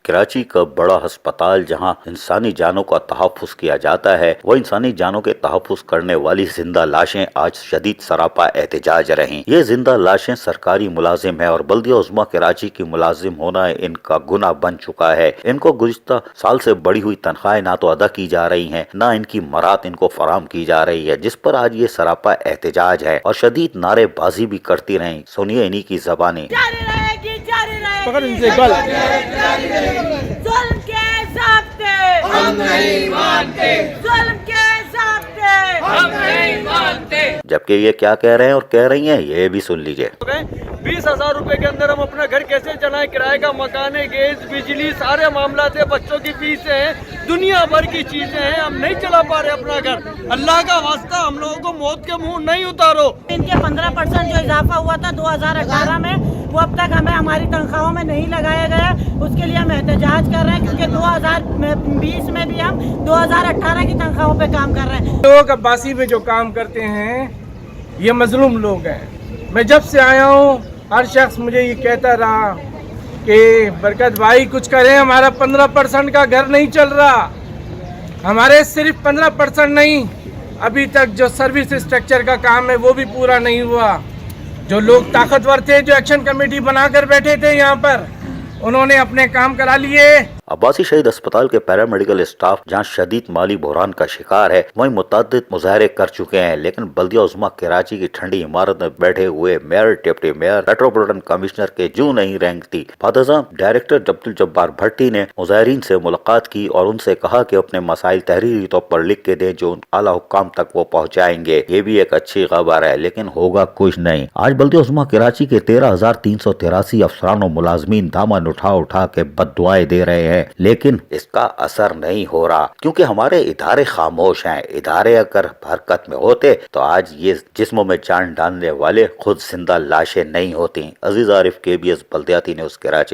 کراچی کا بڑا ہسپتال جہاں انسانی جانوں کا تحفظ کیا جاتا ہے، وہ انسانی جانوں کے تحفظ کرنے والی زندہ لاشیں آج شدید سراپا احتجاج رہیں۔ یہ زندہ لاشیں سرکاری ملازم ہیں اور بلدیہ عظمیٰ کراچی کی ملازم ہونا ان کا گناہ بن چکا ہے۔ ان کو گزشتہ سال سے بڑھی ہوئی تنخواہیں نہ تو ادا کی جا رہی ہیں، نہ ان کی مراد ان کو فراہم کی جا رہی ہے، جس پر آج یہ سراپا احتجاج ہے اور شدید نعرے بازی بھی کرتی رہیں۔ سنیے انہی کی زبانیں۔ ظلم کے ضابطے ہم نہیں مانتے، ظلم کے ضابطے ہم نہیں مانتے۔ جبکہ یہ کیا کہہ رہے ہیں اور کہہ رہی ہیں، یہ بھی سن لیجئے۔ 20,000 روپے کے اندر ہم اپنا گھر کیسے چلائیں؟ کرائے کا مکان ہے، گیس، بجلی، سارے معاملات ہیں، بچوں کی فیس ہیں، دنیا بھر کی چیزیں ہیں، ہم نہیں چلا پا رہے اپنا گھر۔ اللہ کا واسطہ ہم لوگوں کو موت کے منہ نہیں اتارو۔ ان کے 15% جو اضافہ ہوا تھا 2018 میں، وہ اب تک ہمیں ہماری تنخواہوں میں نہیں لگایا گیا۔ اس کے لیے ہم احتجاج کر رہے ہیں کیونکہ 2020 میں بھی ہم 2018 کی تنخواہوں پہ کام کر رہے ہیں۔ لوگ عباسی میں جو کام کرتے ہیں یہ مظلوم لوگ ہیں۔ میں جب سے آیا ہوں ہر شخص مجھے یہ کہتا رہا کہ برکت بھائی کچھ کریں، ہمارا 15% کا گھر نہیں چل رہا۔ ہمارے صرف 15% نہیں، ابھی تک جو سروس اسٹرکچر کا کام ہے وہ بھی پورا نہیں ہوا۔ جو لوگ طاقتور تھے، جو ایکشن کمیٹی بنا کر بیٹھے تھے یہاں پر، انہوں نے اپنے کام کرا لیے۔ عباسی شہید اسپتال کے پیرامیڈیکل اسٹاف جہاں شدید مالی بحران کا شکار ہے، وہیں متعدد مظاہرے کر چکے ہیں، لیکن بلدیہ عظمیٰ کراچی کی ٹھنڈی عمارت میں بیٹھے ہوئے mayor, deputy mayor, metropolitan commissioner کے جوں نہیں رینگتی۔ بعد ازاں ڈائریکٹر عبدالجبار بھٹی نے مظاہرین سے ملاقات کی اور ان سے کہا کہ اپنے مسائل تحریری طور پر لکھ کے دیں جو اعلیٰ حکام تک وہ پہنچائیں گے۔ یہ بھی ایک اچھی خبر ہے، لیکن ہوگا کچھ نہیں۔ آج بلدیہ عظمیٰ کراچی کے 13,383 افسران و ملازمین دامن اٹھا کے بد دعائیں دے رہے ہیں، لیکن اس کا اثر نہیں ہو رہا کیونکہ ہمارے ادارے خاموش ہیں۔ ادارے اگر حرکت میں ہوتے تو آج یہ جسموں میں جان ڈالنے والے خود زندہ لاشیں نہیں ہوتی۔ عزیز عارف، KBS بلدیاتی نیوز کراچی۔